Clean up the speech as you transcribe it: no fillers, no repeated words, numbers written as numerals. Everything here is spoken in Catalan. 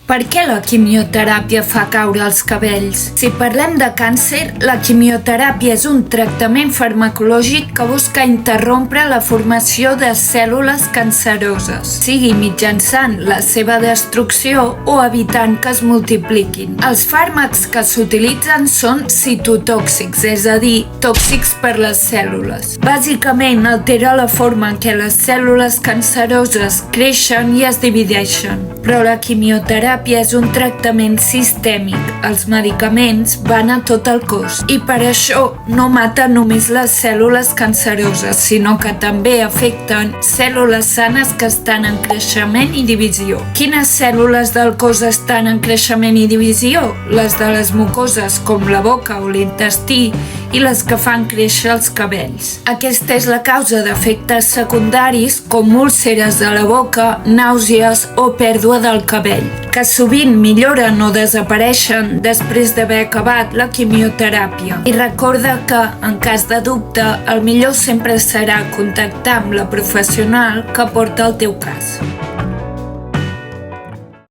Per què la quimioteràpia fa caure els cabells? Si parlem de càncer, la quimioteràpia és un tractament farmacològic que busca interrompre la formació de cèl·lules canceroses, sigui mitjançant la seva destrucció o evitant que es multipliquin. Els fàrmacs que s'utilitzen són citotòxics, és a dir, tòxics per les cèl·lules. Bàsicament, altera la forma en què les cèl·lules canceroses creixen i es divideixen. Però la quimioteràpia és un tractament sistèmic. Els medicaments van a tot el cos i per això no maten només les cèl·lules canceroses, sinó que també afecten cèl·lules sanes que estan en creixement i divisió. Quines cèl·lules del cos estan en creixement i divisió? Les de les mucoses, com la boca o l'intestí, i les que fan créixer els cabells. Aquesta és la causa d'efectes secundaris com úlceres de la boca, nàusees o pèrdua del cabell, que sovint milloren o desapareixen després d'haver acabat la quimioteràpia. I recorda que, en cas de dubte, el millor sempre serà contactar amb la professional que porta el teu cas.